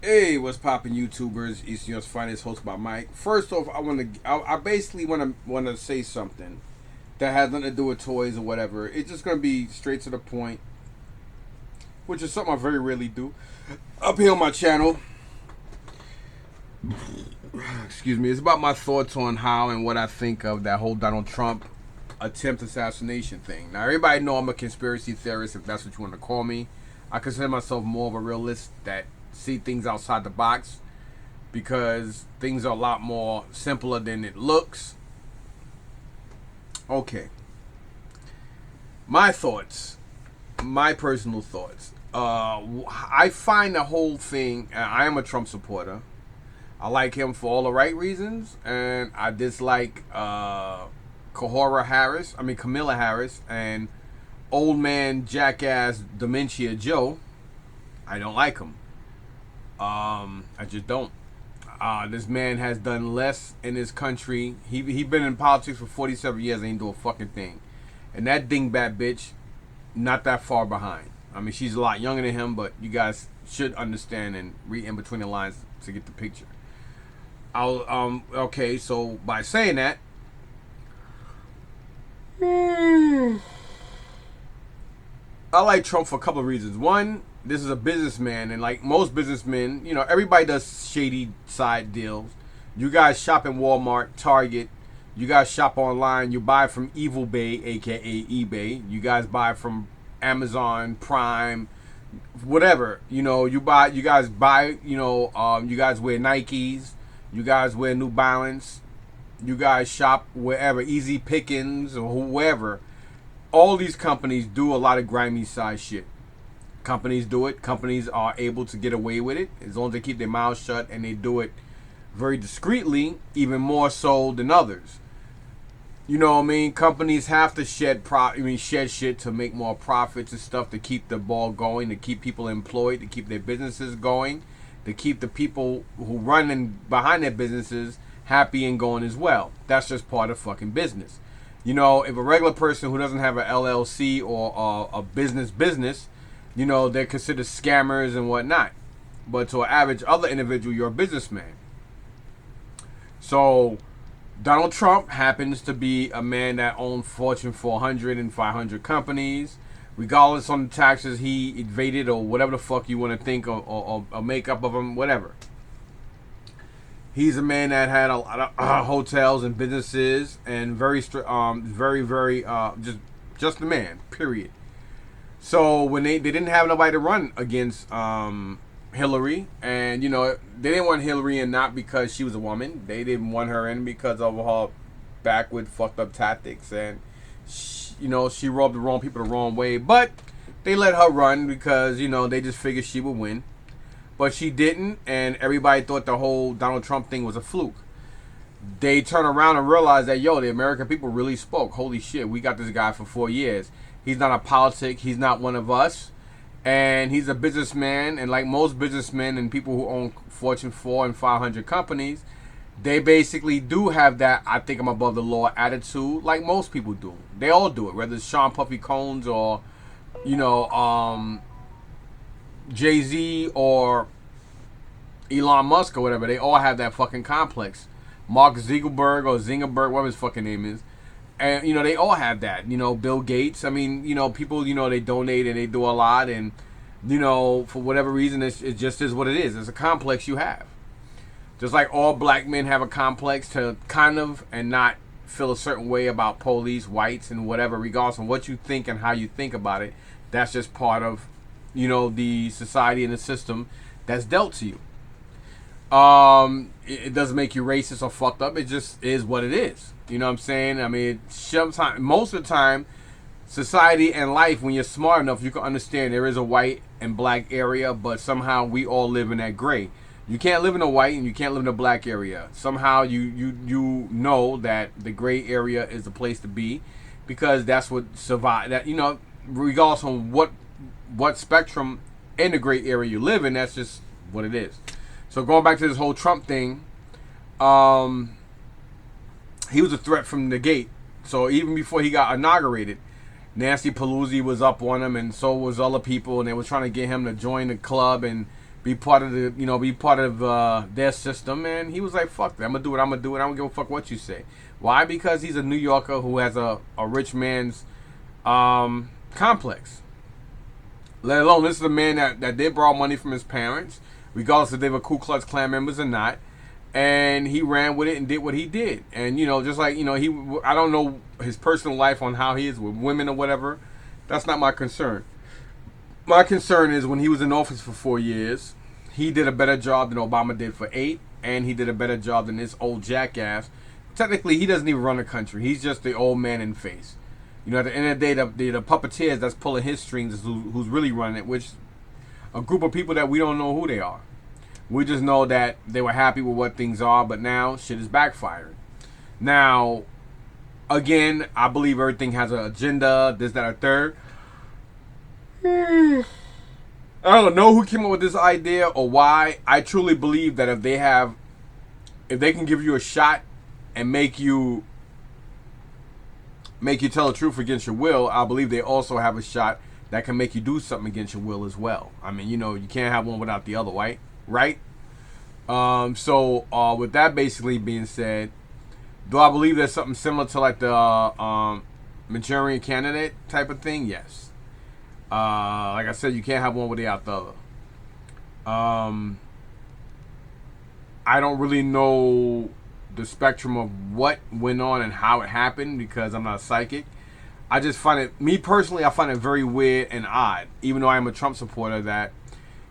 Hey, what's poppin', YouTubers? East New York's finest, host by Mike. First off, I basically want to say something that has nothing to do with toys or whatever. It's just gonna be straight to the point, which is something I very rarely do up here on my channel. Excuse me. It's about my thoughts on how and what I think of that whole Donald Trump attempt assassination thing. Now, everybody know I'm a conspiracy theorist, if that's what you want to call me. I consider myself more of a realist that see things outside the box because things are a lot more simpler than it looks. Okay. My thoughts, my personal thoughts. I find the whole thing, I am a Trump supporter. I like him for all the right reasons, and I dislike Kamala Harris, and old man jackass dementia Joe. I don't like him. I just don't. This man has done less in this country. He been in politics for 47 years and ain't do a fucking thing. And that dingbat bitch, not that far behind. I mean, she's a lot younger than him, but you guys should understand and read in between the lines to get the picture. Okay, so by saying that, I like Trump for a couple of reasons. One, this is a businessman, and like most businessmen, you know, everybody does shady side deals. You guys shop in Walmart, Target. You guys shop online. You buy from Evil Bay, aka eBay. You guys buy from Amazon Prime, whatever. You know, you guys buy. You guys wear Nikes. You guys wear New Balance. You guys shop wherever, Easy Pickings or whoever. All these companies do a lot of grimy side shit. Companies do it. Companies are able to get away with it as long as they keep their mouths shut and they do it very discreetly, even more so than others. You know what I mean? Companies have to shed shit to make more profits and stuff, to keep the ball going, to keep people employed, to keep their businesses going, to keep the people who run behind their businesses happy and going as well. That's just part of fucking business. You know, if a regular person who doesn't have an LLC or a business, you know, they're considered scammers and whatnot. But to an average other individual, you're a businessman. So Donald Trump happens to be a man that owns Fortune 400 and 500 companies. Regardless on the taxes he evaded or whatever the fuck you want to think or make up of him, whatever. He's a man that had a lot of hotels and businesses and very just a man, period. So when they didn't have nobody to run against Hillary, and you know they didn't want Hillary in not because she was a woman. They didn't want her in because of her backward fucked up tactics, and she rubbed the wrong people the wrong way. But they let her run because they just figured she would win. But she didn't, and everybody thought the whole Donald Trump thing was a fluke. They turned around and realized that, the American people really spoke. Holy shit, we got this guy for 4 years. He's not a politic. He's not one of us. And he's a businessman. And like most businessmen and people who own Fortune 4 and 500 companies, they basically do have that I think I'm above the law attitude like most people do. They all do it, whether it's Sean Puffy Combs or, Jay-Z or Elon Musk or whatever. They all have that fucking complex. Mark Zuckerberg or Zingerberg, whatever his fucking name is. And, they all have that. Bill Gates. I mean, people, they donate and they do a lot. And, for whatever reason, it just is what it is. It's a complex you have. Just like all black men have a complex to kind of and not feel a certain way about police, whites, and whatever, regardless of what you think and how you think about it. That's just part of the society and the system that's dealt to you. It doesn't make you racist or fucked up. It just is what it is. You know what I'm saying? I mean, sometimes, most of the time, society and life, when you're smart enough, you can understand there is a white and black area, but somehow we all live in that gray. You can't live in a white and you can't live in a black area. Somehow you know that the gray area is the place to be because that's what survive. That regardless on what spectrum in the gray area you live in, that's just what it is. So going back to this whole Trump thing, he was a threat from the gate. So even before he got inaugurated, Nancy Pelosi was up on him, and so was other people, and they were trying to get him to join the club and be part of the, be part of their system. And he was like, fuck that, I'm gonna do what I'm gonna do, and I don't give a fuck what you say. Why? Because he's a New Yorker who has a rich man's complex. Let alone, this is a man that did borrow money from his parents, regardless if they were Ku Klux Klan members or not. And he ran with it and did what he did. And, just like, I don't know his personal life on how he is with women or whatever. That's not my concern. My concern is when he was in office for 4 years, he did a better job than Obama did for 8. And he did a better job than this old jackass. Technically, he doesn't even run the country. He's just the old man in face. At the end of the day, the puppeteers that's pulling his strings is who's really running it, which a group of people that we don't know who they are. We just know that they were happy with what things are, but now shit is backfiring. Now, again, I believe everything has an agenda, this, that, or third. I don't know who came up with this idea or why. I truly believe that if they can give you a shot and make you tell the truth against your will, I believe they also have a shot that can make you do something against your will as well. I mean, you can't have one without the other, right? Right? So with that basically being said, do I believe there's something similar to like the Manchurian candidate type of thing? Yes. Like I said, you can't have one without the other. I don't really know the spectrum of what went on and how it happened because I'm not a psychic. I just find it, me personally, I find it very weird and odd, even though I am a Trump supporter, that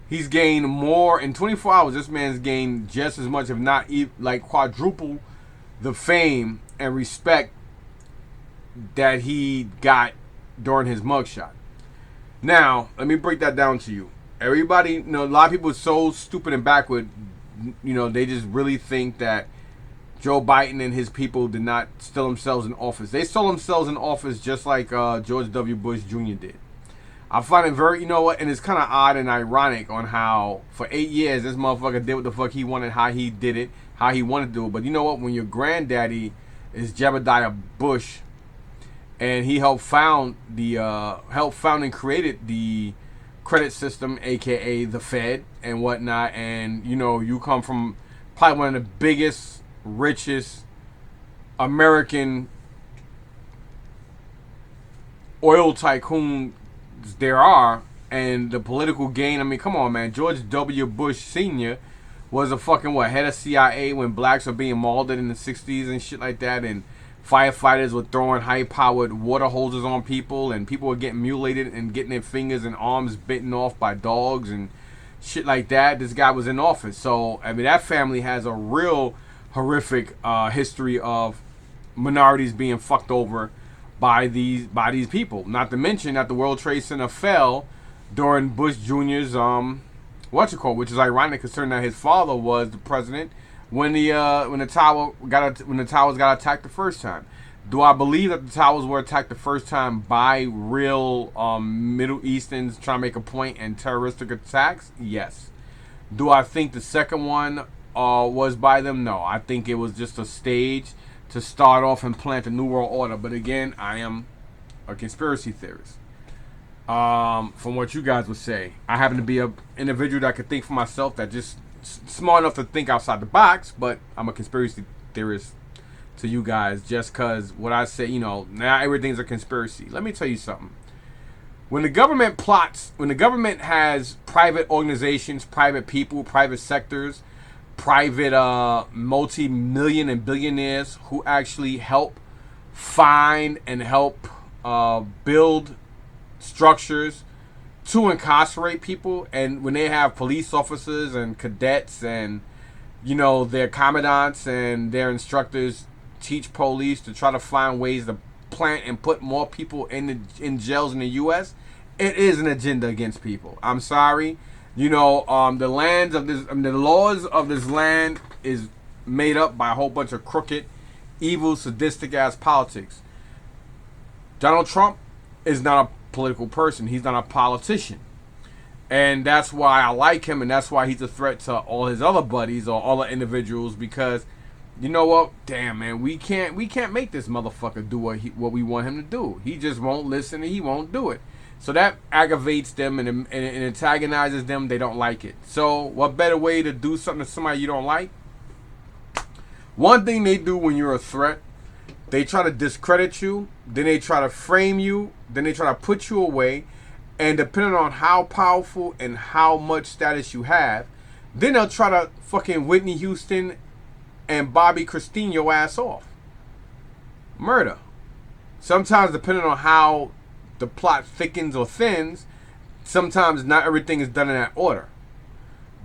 he's gained more in 24 hours. This man's gained just as much, if not like quadruple, the fame and respect that he got during his mugshot. Now, let me break that down to you. Everybody, a lot of people are so stupid and backward, they just really think that Joe Biden and his people did not steal themselves in office. They stole themselves in office just like George W. Bush Jr. did. I find it very, and it's kind of odd and ironic on how for 8 years this motherfucker did what the fuck he wanted, how he did it, how he wanted to do it. But you know what? When your granddaddy is Jebediah Bush, and he helped found and created the credit system, aka the Fed and whatnot, and you come from probably one of the biggest, richest American oil tycoon there are, and the political gain. I mean, come on, man. George W. Bush Sr. was a fucking head of CIA when blacks were being mauled in the 60s and shit like that, and firefighters were throwing high-powered water hoses on people, and people were getting mutilated and getting their fingers and arms bitten off by dogs and shit like that. This guy was in office. So, I mean, that family has a real horrific history of minorities being fucked over by these people. Not to mention that the World Trade Center fell during Bush Jr.'s which is ironic considering that his father was the president when the towers got attacked the first time. Do I believe that the towers were attacked the first time by real Middle Easterns trying to make a point and terroristic attacks? Yes. Do I think the second one was by them? No. I think it was just a stage to start off and plant a new world order. But again, I am a conspiracy theorist. From what you guys would say, I happen to be an individual that could think for myself, that just smart enough to think outside the box. But I'm a conspiracy theorist to you guys, just because what I say, now everything's a conspiracy. Let me tell you something. When the government plots, when the government has private organizations, private people, private sectors, private multi-million and billionaires who actually help find and help build structures to incarcerate people, and when they have police officers and cadets and their commandants and their instructors teach police to try to find ways to plant and put more people in jails in the U.S., it is an agenda against people. I'm sorry. The lands of this, the laws of this land is made up by a whole bunch of crooked, evil, sadistic ass politics. Donald Trump is not a political person. He's not a politician. And that's why I like him, and that's why he's a threat to all his other buddies or other individuals, because you know what? Damn, man, we can't make this motherfucker do what we want him to do. He just won't listen and he won't do it. So that aggravates them and antagonizes them. They don't like it. So what better way to do something to somebody you don't like? One thing they do when you're a threat, they try to discredit you, then they try to frame you, then they try to put you away, and depending on how powerful and how much status you have, then they'll try to fucking Whitney Houston and Bobby Christine your ass off. Murder. Sometimes depending on how the plot thickens or thins, sometimes not everything is done in that order.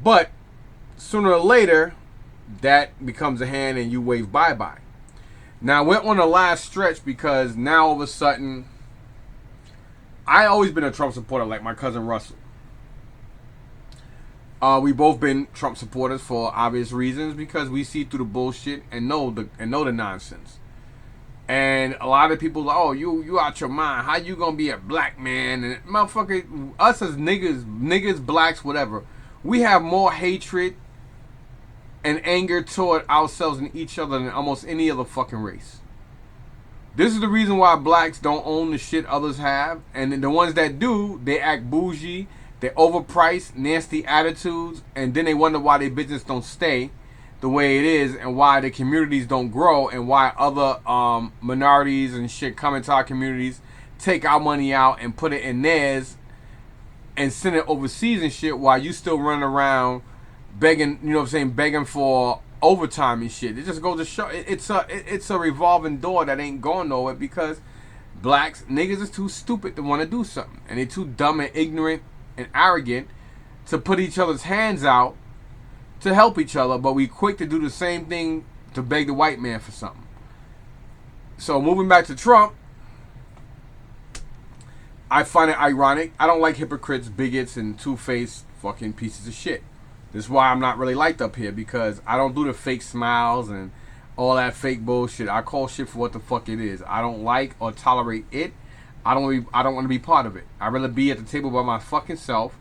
But sooner or later, that becomes a hand and you wave bye-bye. Now, I went on the last stretch because now all of a sudden, I always been a Trump supporter like my cousin Russell. We both been Trump supporters for obvious reasons because we see through the bullshit and know the nonsense. And a lot of people, oh, you out your mind. How you gonna be a black man? And motherfucker, us as niggas, blacks, whatever, we have more hatred and anger toward ourselves and each other than almost any other fucking race. This is the reason why blacks don't own the shit others have, and the ones that do, they act bougie, they overpriced, nasty attitudes, and then they wonder why their business don't stay the way it is, and why the communities don't grow, and why other minorities and shit come into our communities, take our money out and put it in theirs, and send it overseas and shit, while you still running around begging, you know what I'm saying, begging for overtime and shit. It just goes to show it's a revolving door that ain't going nowhere because blacks, niggas is too stupid to want to do something, and they too dumb and ignorant and arrogant to put each other's hands out to help each other, but we quick to do the same thing to beg the white man for something. So moving back to Trump, I find it ironic. I don't like hypocrites, bigots, and two-faced fucking pieces of shit. This is why I'm not really liked up here, because I don't do the fake smiles and all that fake bullshit. I call shit for what the fuck it is. I don't like or tolerate it. I don't want to be part of it. I'd rather be at the table by my fucking self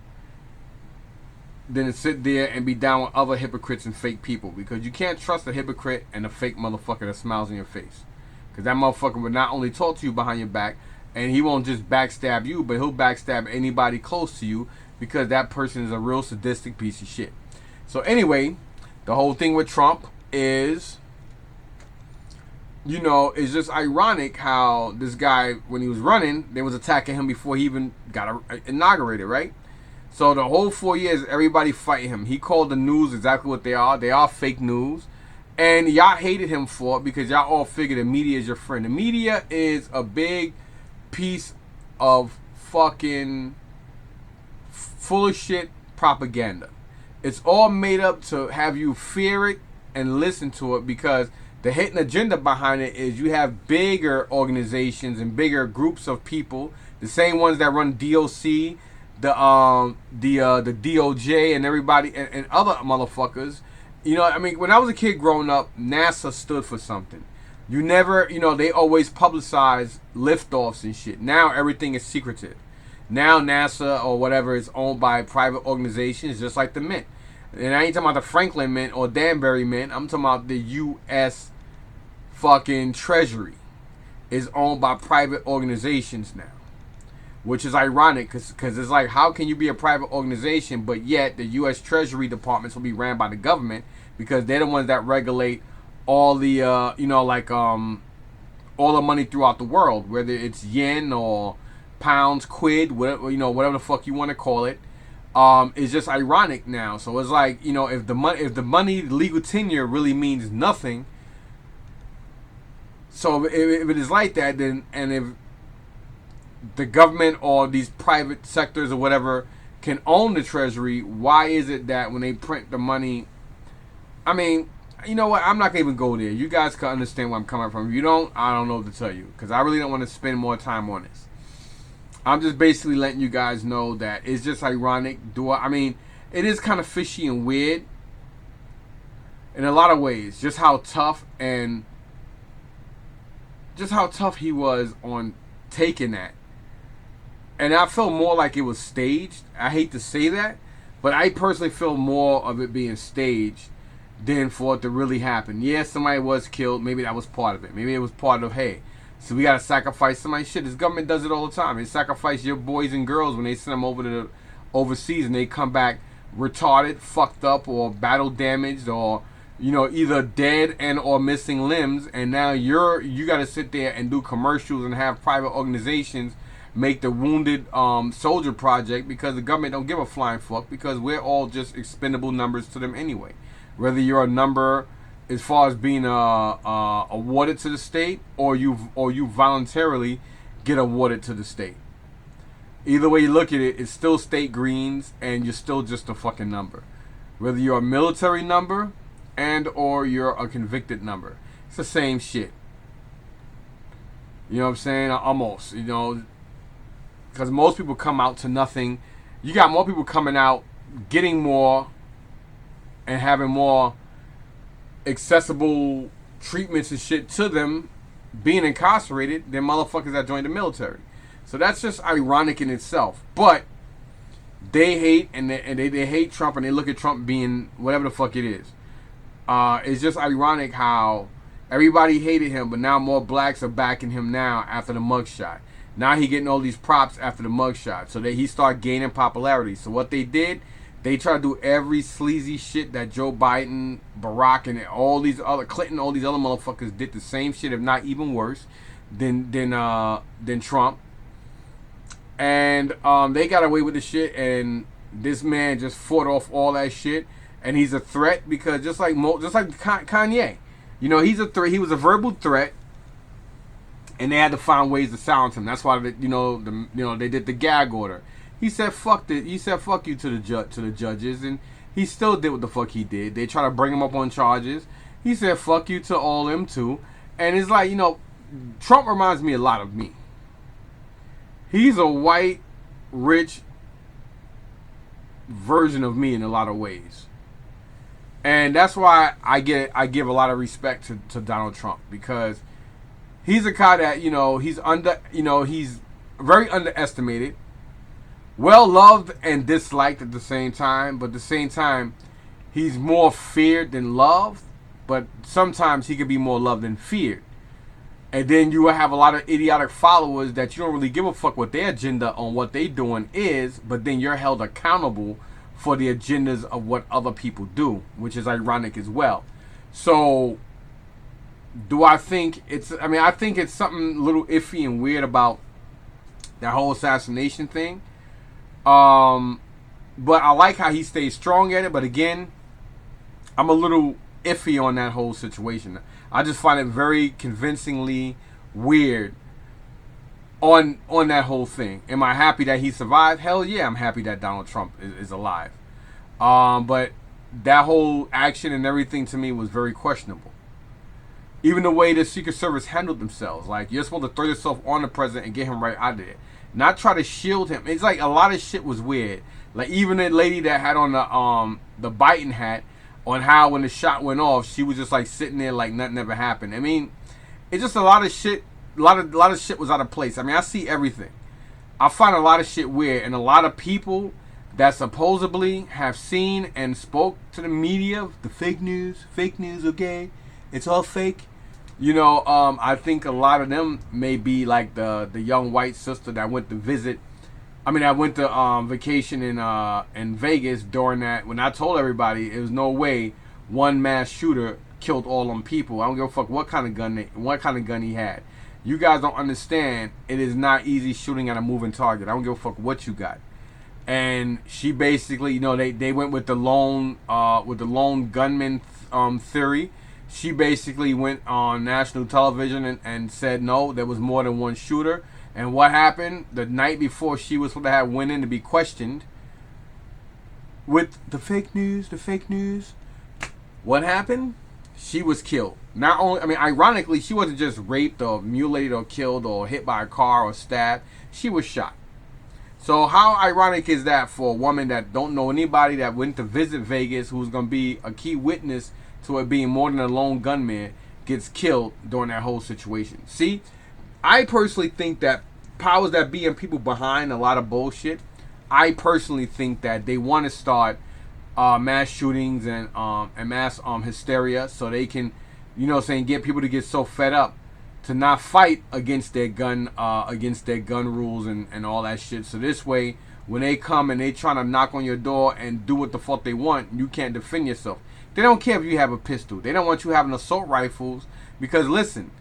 than to sit there and be down with other hypocrites and fake people, because you can't trust a hypocrite and a fake motherfucker that smiles in your face, because that motherfucker will not only talk to you behind your back, and he won't just backstab you, but he'll backstab anybody close to you, because that person is a real sadistic piece of shit. So anyway, the whole thing with Trump is, you know, it's just ironic how this guy, when he was running, they was attacking him before he even got inaugurated, right? So the whole 4 years, everybody fighting him. He called the news exactly what they are. They are fake news. And y'all hated him for it because y'all all figure the media is your friend. The media is a big piece of fucking full of shit propaganda. It's all made up to have you fear it and listen to it, because the hidden agenda behind it is you have bigger organizations and bigger groups of people, the same ones that run DOC, the DOJ, and everybody and other motherfuckers. You know, I mean, when I was a kid growing up, NASA stood for something. You never, you know, they always publicize liftoffs and shit. Now everything is secretive. Now NASA or whatever is owned by private organizations, just like the Mint. And I ain't talking about the Franklin Mint or Danbury Mint. I'm talking about the U.S. fucking Treasury is owned by private organizations now. Which is ironic, because it's like, how can you be a private organization, but yet the U.S. Treasury departments will be ran by the government, because they're the ones that regulate all the, you know, like, all the money throughout the world, whether it's yen or pounds, quid, whatever, you know, whatever the fuck you want to call it. It's just ironic now. So it's like, you know, if the money legal tenure really means nothing, so if it is like that, then, and if the government or these private sectors or whatever can own the treasury, why is it that when they print the money, I mean, you know what, I'm not gonna even go there. You guys can understand where I'm coming from. If you don't, I don't know what to tell you, because I really don't want to spend more time on this. I'm just basically letting you guys know that it's just ironic. I mean, it is kind of fishy and weird in a lot of ways, just how tough he was on taking that. And I feel more like it was staged. I hate to say that, but I personally feel more of it being staged than for it to really happen. Yes, somebody was killed. Maybe that was part of it. Maybe it was part of, hey, So we gotta sacrifice somebody. Shit, this government does it all the time. They sacrifice your boys and girls when they send them over to the overseas and they come back retarded, fucked up, or battle damaged, or either dead and or missing limbs. And now you got to sit there and do commercials and have private organizations make the wounded soldier project, because the government don't give a flying fuck, because we're all just expendable numbers to them anyway. Whether you're a number as far as being awarded to the state, or you voluntarily get awarded to the state. Either way you look at it, it's still state greens, and you're still just a fucking number. Whether you're a military number and or you're a convicted number, it's the same shit. You know what I'm saying? Almost, because most people come out to nothing. You got more people coming out, getting more, and having more accessible treatments and shit to them being incarcerated than motherfuckers that joined the military. So that's just ironic in itself. But they hate and they hate Trump, and they look at Trump being whatever the fuck it is. It's just ironic how everybody hated him, but now more blacks are backing him now after the mugshot. Now he getting all these props after the mugshot, so that he start gaining popularity. So what they did, they try to do every sleazy shit that Joe Biden, Barack, and all these other Clinton, all these other motherfuckers did the same shit, if not even worse, than Trump. And they got away with the shit, and this man just fought off all that shit, and he's a threat because just like Kanye, he's a threat. He was a verbal threat, and they had to find ways to silence him. That's why they did the gag order. He said fuck you to the judges, and he still did what the fuck he did. They try to bring him up on charges. He said fuck you to all them too, and it's like Trump reminds me a lot of me. He's a white, rich version of me in a lot of ways. And that's why I give a lot of respect to Donald Trump, because he's a guy that, he's very underestimated, well loved and disliked at the same time, but at the same time, he's more feared than loved, but sometimes he could be more loved than feared. And then you will have a lot of idiotic followers that you don't really give a fuck what their agenda on what they doing is, but then you're held accountable for the agendas of what other people do, which is ironic as well. So, do I think I think it's something a little iffy and weird about that whole assassination thing. But I like how he stays strong at it, but again, I'm a little iffy on that whole situation. I just find it very convincingly weird on that whole thing. Am I happy that he survived? Hell yeah, I'm happy that Donald Trump is alive. But that whole action and everything to me was very questionable. Even the way the Secret Service handled themselves. Like, you're supposed to throw yourself on the president and get him right out of there. Not try to shield him. It's like a lot of shit was weird. Like, even the lady that had on the Biden hat, on how when the shot went off, she was just like sitting there like nothing ever happened. I mean, it's just a lot of shit. A lot of shit was out of place. I mean, I see everything. I find a lot of shit weird, and a lot of people that supposedly have seen and spoke to the media, the fake news, okay, it's all fake. I think a lot of them may be like the young white sister that went to visit. I mean, I went to vacation in Vegas during that, when I told everybody it was no way one mass shooter killed all them people. I don't give a fuck what kind of gun he had. You guys don't understand. It is not easy shooting at a moving target. I don't give a fuck what you got. And she basically, they went with the lone gunman theory. She basically went on national television and said no, there was more than one shooter. And what happened the night before she was supposed to have went in to be questioned with the fake news? What happened? She was killed. Not only, ironically, she wasn't just raped or mutilated or killed or hit by a car or stabbed. She was shot. So how ironic is that for a woman that don't know anybody, that went to visit Vegas, who's going to be a key witness to it being more than a lone gunman, gets killed during that whole situation? See, I personally think that powers that be and people behind a lot of bullshit, I personally think that they want to start mass shootings and mass hysteria, so they can, get people to get so fed up to not fight against their gun rules and all that shit. So this way, when they come and they trying to knock on your door and do what the fuck they want, you can't defend yourself. They don't care if you have a pistol. They don't want you having assault rifles because listen,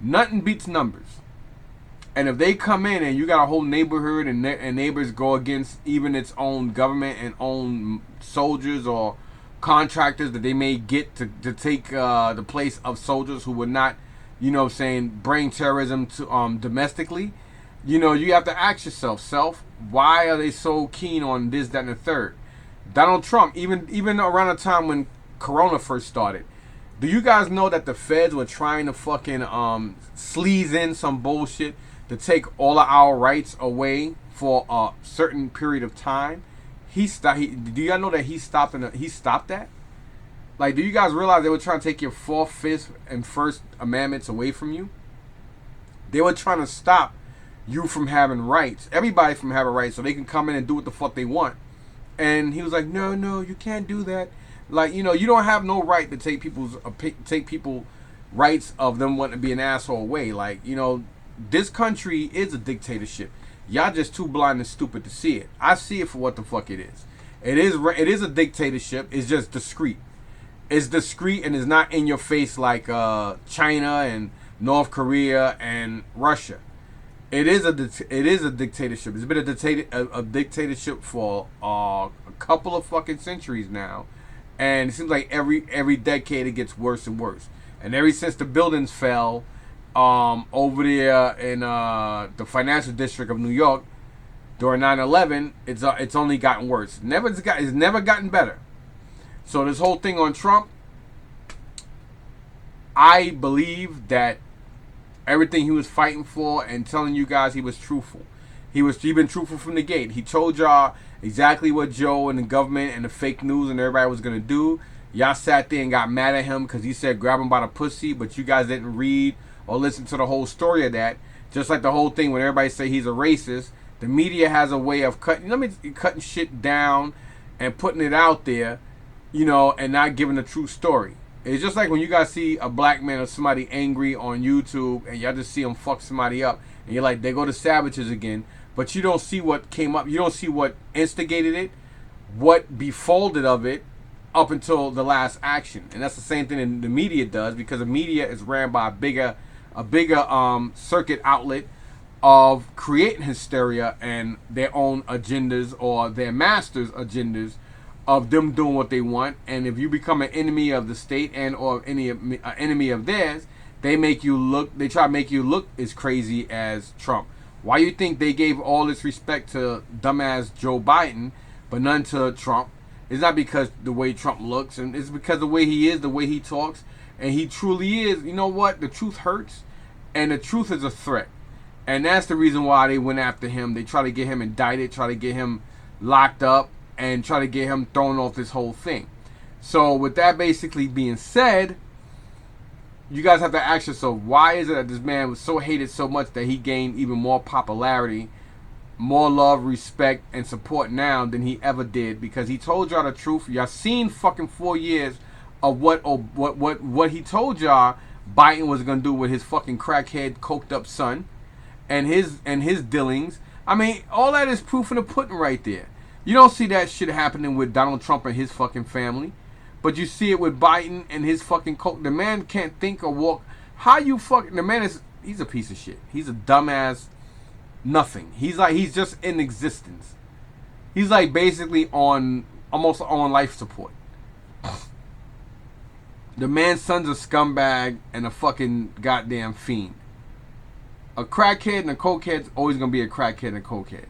nothing beats numbers. And if they come in and you got a whole neighborhood and neighbors go against even its own government and own soldiers or contractors that they may get to take the place of soldiers who would not, you know what I'm saying, bring terrorism to domestically, you know, you have to ask yourself, why are they so keen on this, that, and the third? Donald Trump, even around the time when Corona first started, do you guys know that the feds were trying to fucking sleaze in some bullshit to take all of our rights away for a certain period of time? Do y'all know that he stopped that? Like, do you guys realize they were trying to take your 4th, 5th, and 1st Amendments away from you? They were trying to stop you from having rights, everybody from having rights, so they can come in and do what the fuck they want. And he was like, no, you can't do that. Like, you know, you don't have no right to take people rights of them wanting to be an asshole away. Like, you know, this country is a dictatorship. Y'all just too blind and stupid to see it. I see it for what the fuck it is. It is a dictatorship. It's just discreet. It's discreet and it's not in your face like China and North Korea and Russia. It is a dictatorship. It's been a dictatorship for a couple of fucking centuries now, and it seems like every decade it gets worse and worse. And ever since the buildings fell over there in the financial district of New York during 9/11, it's only gotten worse. It's never gotten better. So this whole thing on Trump, I believe that everything he was fighting for and telling you guys, he was truthful. He been truthful from the gate. He told y'all exactly what Joe and the government and the fake news and everybody was gonna do. Y'all sat there and got mad at him because he said grab him by the pussy, but you guys didn't read or listen to the whole story of that. Just like the whole thing when everybody say he's a racist, the media has a way of cutting shit down and putting it out there, you know, and not giving the true story. It's just like when you guys see a black man or somebody angry on YouTube and y'all just see him fuck somebody up and you're like, they go to savages again, but you don't see what came up. You don't see what instigated it, what befolded of it up until the last action. And that's the same thing that the media does, because the media is ran by a bigger circuit outlet of creating hysteria and their own agendas or their masters' agendas of them doing what they want. And if you become an enemy of the state and or an enemy of theirs, they try to make you look as crazy as Trump. Why you think they gave all this respect to dumbass Joe Biden but none to Trump? It's not because the way Trump looks, and it's because the way he is, the way he talks, and he truly is. You know what? The truth hurts, and the truth is a threat. And that's the reason why they went after him. They try to get him indicted, try to get him locked up, and try to get him thrown off this whole thing. So with that basically being said, you guys have to ask yourself, why is it that this man was so hated so much that he gained even more popularity, more love, respect, and support now than he ever did? Because he told y'all the truth. Y'all seen fucking 4 years of what he told y'all Biden was gonna do with his fucking crackhead, coked up son, and his dealings. I mean, all that is proof in the pudding right there. You don't see that shit happening with Donald Trump and his fucking family, but you see it with Biden and his fucking coke. The man can't think or walk. How you fucking? The man he's a piece of shit. He's a dumbass. Nothing. He's just in existence. He's like basically almost on life support. The man's son's a scumbag and a fucking goddamn fiend. A crackhead and a cokehead's always gonna be a crackhead and a cokehead.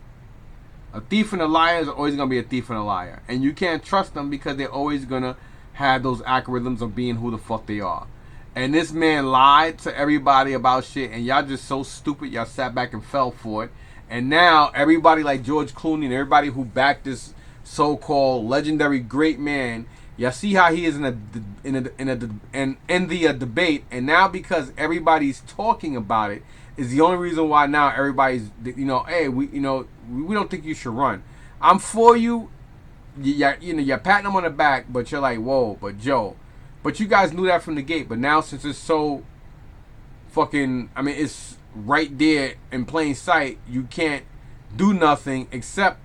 A thief and a liar is always gonna be a thief and a liar, and you can't trust them because they're always gonna have those algorithms of being who the fuck they are. And this man lied to everybody about shit, and y'all just so stupid, y'all sat back and fell for it. And now everybody like George Clooney and everybody who backed this so-called legendary great man, y'all see how he is in the debate. And now because everybody's talking about it, is the only reason why now everybody's, you know, hey, we don't think you should run. I'm for you. You're patting him on the back, but you're like, whoa, but Joe. But you guys knew that from the gate. But now since it's so fucking, I mean, it's right there in plain sight. You can't do nothing except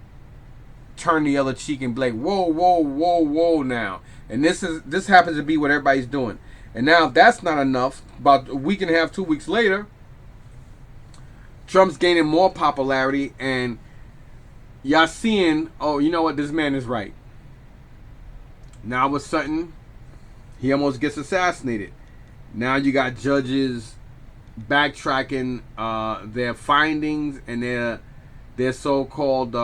turn the other cheek and be like, whoa, whoa, whoa, whoa now. And this happens to be what everybody's doing. And now if that's not enough, about a week and a half, 2 weeks later, Trump's gaining more popularity, and y'all seeing, oh, you know what, this man is right. Now all of a sudden, he almost gets assassinated. Now you got judges backtracking their findings and their so-called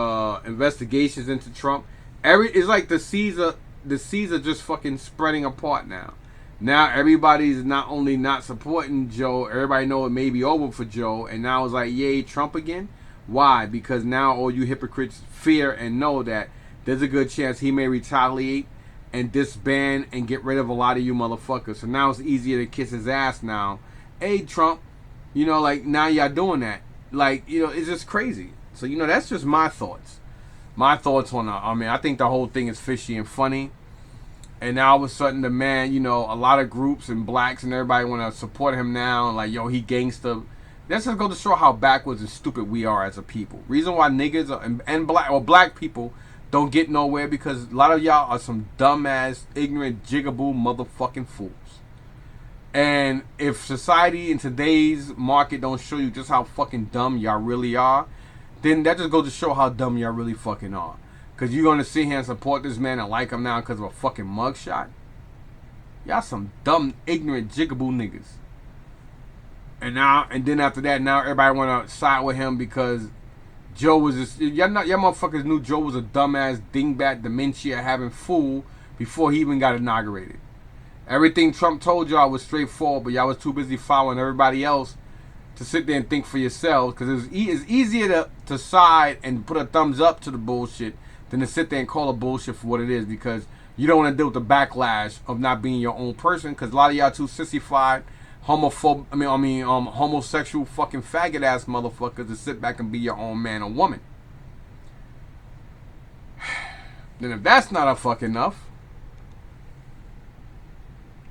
investigations into Trump. It's like the seas are just fucking spreading apart now. Now everybody's not only not supporting Joe, everybody know it may be over for Joe, and now it's like, yay, Trump again. Why? Because now all you hypocrites fear and know that there's a good chance he may retaliate and disband and get rid of a lot of you motherfuckers. So now it's easier to kiss his ass now. Hey, Trump, you know, like, now y'all doing that. Like, you know, it's just crazy. So, you know, that's just my thoughts. My thoughts on I mean, I think the whole thing is fishy and funny. And now all of a sudden the man, you know, a lot of groups and blacks and everybody want to support him now. And like, yo, he gangsta. That's just go to show how backwards and stupid we are as a people. Reason why niggas and black people don't get nowhere, because a lot of y'all are some dumbass, ignorant, jigaboo motherfucking fools. And if society in today's market don't show you just how fucking dumb y'all really are, then that just goes to show how dumb y'all really fucking are. Because you're going to sit here and support this man and like him now because of a fucking mugshot? Y'all some dumb, ignorant, jigaboo niggas. And then after that, now everybody want to side with him because Joe was just, y'all motherfuckers knew Joe was a dumbass, dingbat, dementia having fool before he even got inaugurated. Everything Trump told y'all was straightforward, but y'all was too busy following everybody else to sit there and think for yourselves, because it's easier to side and put a thumbs up to the bullshit than to sit there and call it bullshit for what it is, because you don't want to deal with the backlash of not being your own person, because a lot of y'all too sissified, homosexual fucking faggot ass motherfuckers to sit back and be your own man or woman. Then if that's not a fuck enough,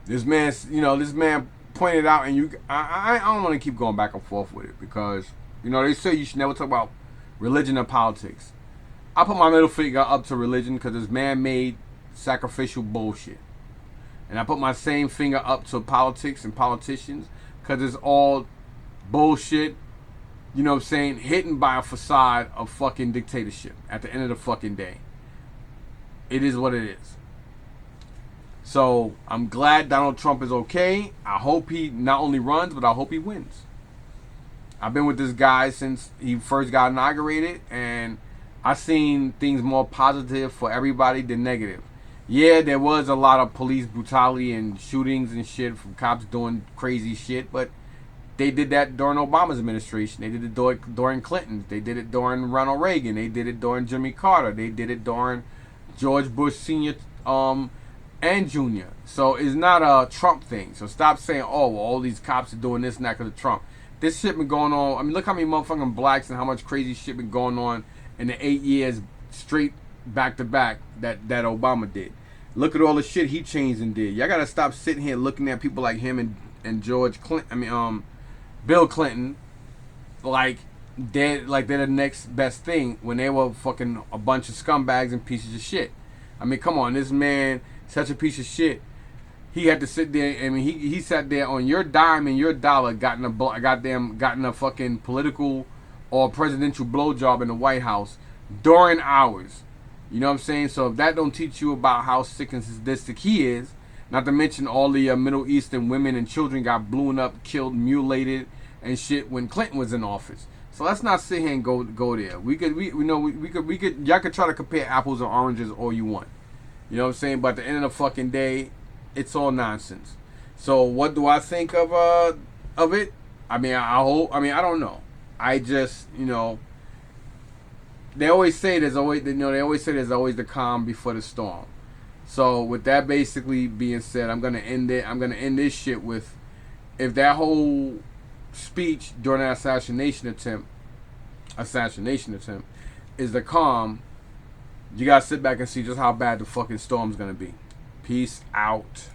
this man pointed out, and I don't want to keep going back and forth with it, because, you know, they say you should never talk about religion or politics. I put my middle finger up to religion because it's man-made sacrificial bullshit. And I put my same finger up to politics and politicians because it's all bullshit, you know what I'm saying, hidden by a facade of fucking dictatorship at the end of the fucking day. It is what it is. So I'm glad Donald Trump is okay. I hope he not only runs, but I hope he wins. I've been with this guy since he first got inaugurated, and I've seen things more positive for everybody than negative. Yeah, there was a lot of police brutality and shootings and shit from cops doing crazy shit, but they did that during Obama's administration. They did it during Clinton. They did it during Ronald Reagan. They did it during Jimmy Carter. They did it during George Bush Sr. And Jr. So it's not a Trump thing. So stop saying, oh, well, all these cops are doing this and that because of Trump. This shit been going on. I mean, look how many motherfucking blacks and how much crazy shit been going on in the 8 years straight back to back that Obama did. Look at all the shit he changed and did. Y'all gotta stop sitting here looking at people like him and George Clinton. Bill Clinton, like they're the next best thing when they were fucking a bunch of scumbags and pieces of shit. I mean, come on, this man, such a piece of shit. He had to sit there. I mean, he sat there on your dime and your dollar, gotten a fucking political or presidential blowjob in the White House during hours. You know what I'm saying? So if that don't teach you about how sick and sadistic he is, not to mention all the Middle Eastern women and children got blown up, killed, mutilated, and shit when Clinton was in office. So let's not sit here and go there. We could y'all could try to compare apples and oranges all you want. You know what I'm saying? But at the end of the fucking day, it's all nonsense. So what do I think of it? I mean, I don't know. I just, you know, they always say there's always the calm before the storm. So with that basically being said, I'm gonna end it. I'm gonna end this shit with, if that whole speech during that assassination attempt is the calm, you gotta sit back and see just how bad the fucking storm's gonna be. Peace out.